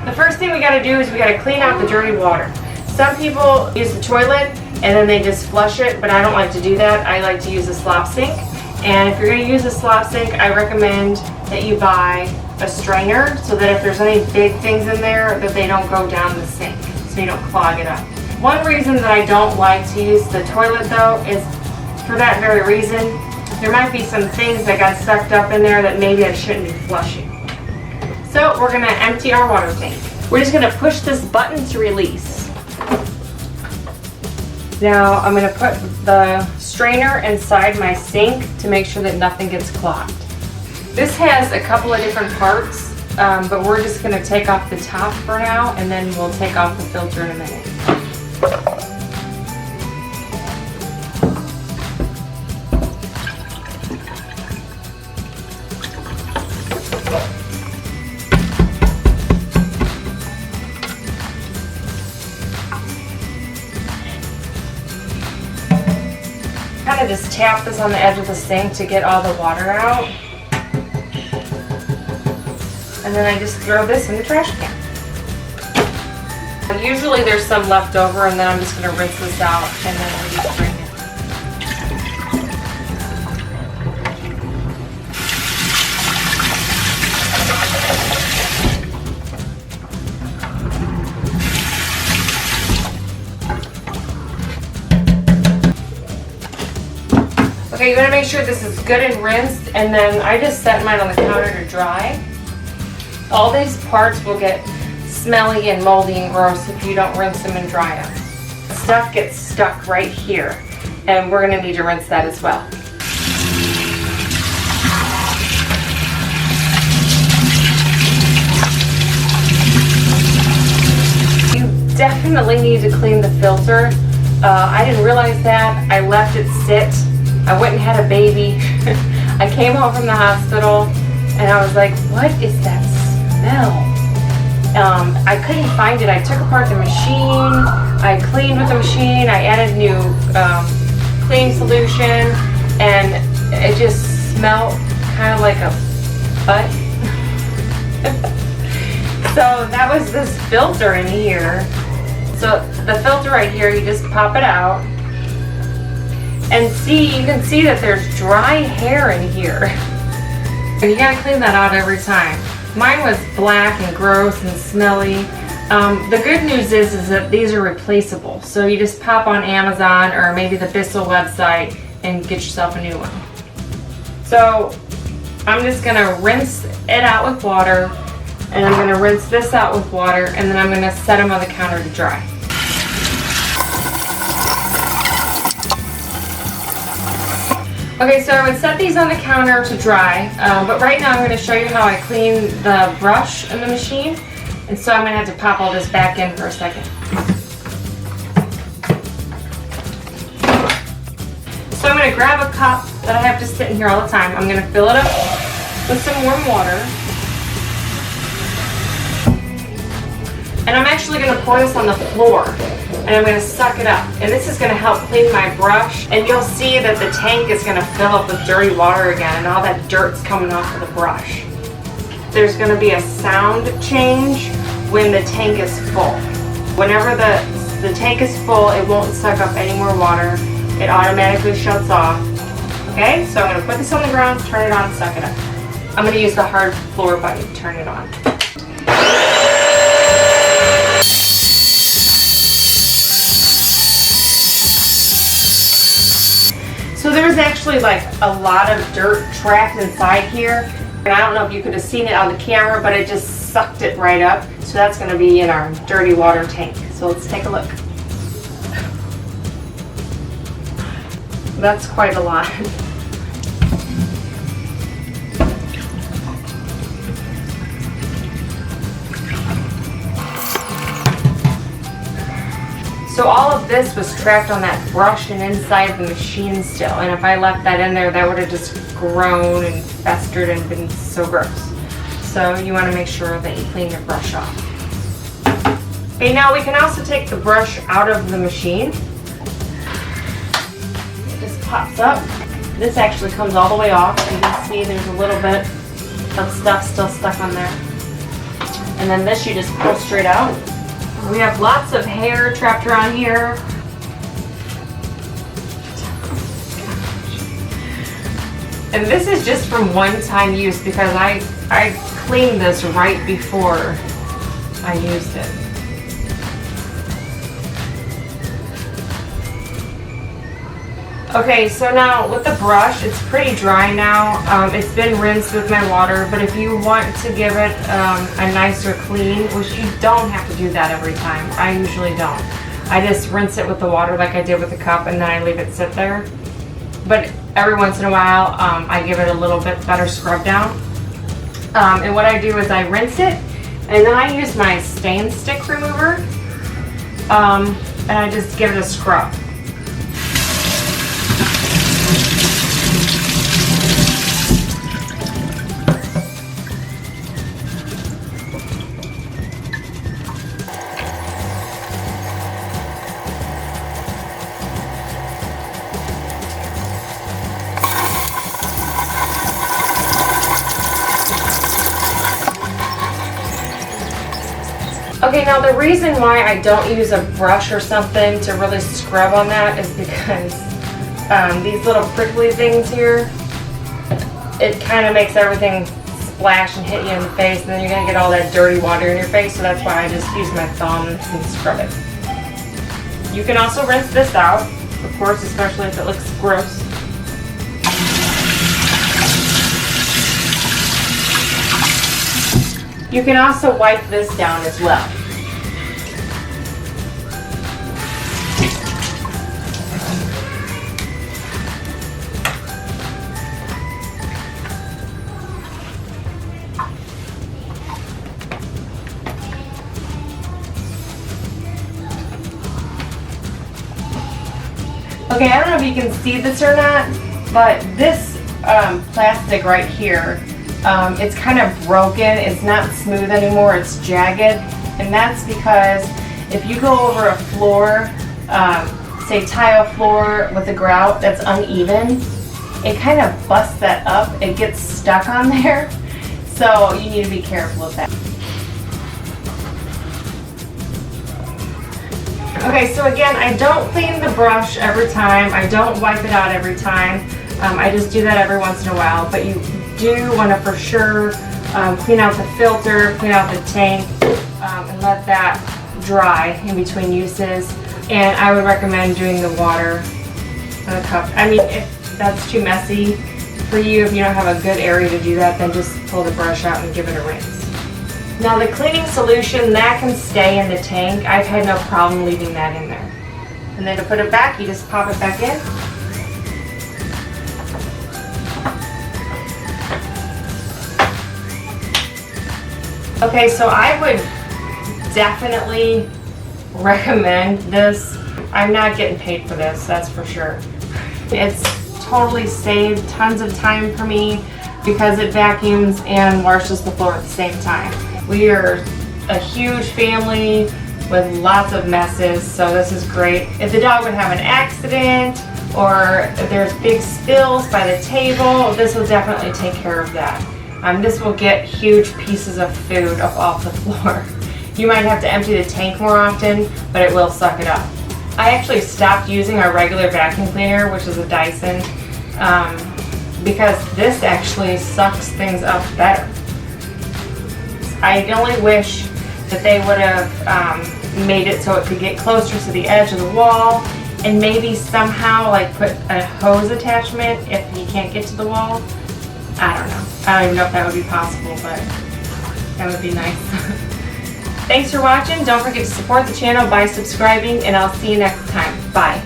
The first thing we got to do is we got to clean out the dirty water. Some people use the toilet and then they just flush it, but I don't like to do that. I like to use a slop sink. And if you're going to use a slop sink, I recommend that you buy a strainer so that if there's any big things in there, that they don't go down the sink, so you don't clog it up. One reason that I don't like to use the toilet though is for that very reason. There might be some things that got sucked up in there that maybe I shouldn't be flushing. So we're going to empty our water tank. We're just going to push this button to release. Now I'm going to put the strainer inside my sink to make sure that nothing gets clogged. This has a couple of different parts, but we're just going to take off the top for now, and then we'll take off the filter in a minute. Kind of just tap this on the edge of the sink to get all the water out. And then I just throw this in the trash can. Usually there's some left over, and then I'm just going to rinse this out and then we'll just drain it. Okay, you want to make sure this is good and rinsed, and then I just set mine on the counter to dry. All these parts will get smelly and moldy and gross if you don't rinse them and dry them. Stuff gets stuck right here, and we're going to need to rinse that as well. You definitely need to clean the filter. I didn't realize that. I left it sit. I went and had a baby. I came home from the hospital and I was like, what is that smell? I couldn't find it. I took apart the machine. I cleaned with the machine. I added new cleaning solution, and it just smelled kind of like a butt. So that was this filter in here. So the filter right here, you just pop it out. And see, you can see that there's dry hair in here. And you gotta clean that out every time. Mine was black and gross and smelly. The good news is that these are replaceable. So you just pop on Amazon or maybe the Bissell website and get yourself a new one. So I'm just gonna rinse it out with water, and I'm gonna rinse this out with water, and then I'm gonna set them on the counter to dry. Okay, so I would set these on the counter to dry, but right now I'm going to show you how I clean the brush in the machine, and so I'm going to have to pop all this back in for a second. So I'm going to grab a cup that I have just sitting here all the time. I'm going to fill it up with some warm water, and I'm actually going to pour this on the floor. And I'm going to suck it up, and this is going to help clean my brush, and you'll see that the tank is going to fill up with dirty water again, and all that dirt's coming off of the brush. There's going to be a sound change when the tank is full. Whenever the tank is full, it won't suck up any more water. It automatically shuts off. Okay, so I'm going to put this on the ground, turn it on, suck it up. I'm going to use the hard floor button to turn it on. So there's actually like a lot of dirt trapped inside here, and I don't know if you could have seen it on the camera, but it just sucked it right up. So that's going to be in our dirty water tank. So let's take a look. That's quite a lot. So all of this was trapped on that brush and inside the machine still, and if I left that in there, that would have just grown and festered and been so gross. So you want to make sure that you clean your brush off. Okay, now we can also take the brush out of the machine. It just pops up. This actually comes all the way off. You can see there's a little bit of stuff still stuck on there. And then this you just pull straight out. We have lots of hair trapped around here. And this is just from one-time use because I cleaned this right before I used it. Okay, so now with the brush, it's pretty dry now. It's been rinsed with my water, but if you want to give it a nicer clean, which you don't have to do that every time. I usually don't. I just rinse it with the water like I did with the cup, and then I leave it sit there. But every once in a while, I give it a little bit better scrub down. And what I do is I rinse it, and then I use my stain stick remover, and I just give it a scrub. Okay, now the reason why I don't use a brush or something to really scrub on that is because these little prickly things here, it kind of makes everything splash and hit you in the face, and then you're going to get all that dirty water in your face, so that's why I just use my thumb and scrub it. You can also rinse this out, of course, especially if it looks gross. You can also wipe this down as well. Okay, I don't know if you can see this or not, but this plastic right here, it's kind of broken. It's not smooth anymore. It's jagged, and that's because if you go over a floor, say tile floor with a grout that's uneven, it kind of busts that up. It gets stuck on there, so you need to be careful of that. Okay, so again, I don't clean the brush every time. I don't wipe it out every time. I just do that every once in a while, but you do want to for sure clean out the filter, clean out the tank, and let that dry in between uses. And I would recommend doing the water in a cup. I mean, if that's too messy for you, if you don't have a good area to do that, then just pull the brush out and give it a rinse. Now the cleaning solution, that can stay in the tank. I've had no problem leaving that in there. And then to put it back, you just pop it back in. Okay, so I would definitely recommend this. I'm not getting paid for this, that's for sure. It's totally saved tons of time for me because it vacuums and washes the floor at the same time. We are a huge family with lots of messes, so this is great. If the dog would have an accident or if there's big spills by the table, this will definitely take care of that. This will get huge pieces of food up off the floor. You might have to empty the tank more often, but it will suck it up. I actually stopped using our regular vacuum cleaner, which is a Dyson, because this actually sucks things up better. I only wish that they would have made it so it could get closer to the edge of the wall and maybe somehow like put a hose attachment if you can't get to the wall. I don't know. I don't even know if that would be possible, but that would be nice. Thanks for watching. Don't forget to support the channel by subscribing, and I'll see you next time. Bye.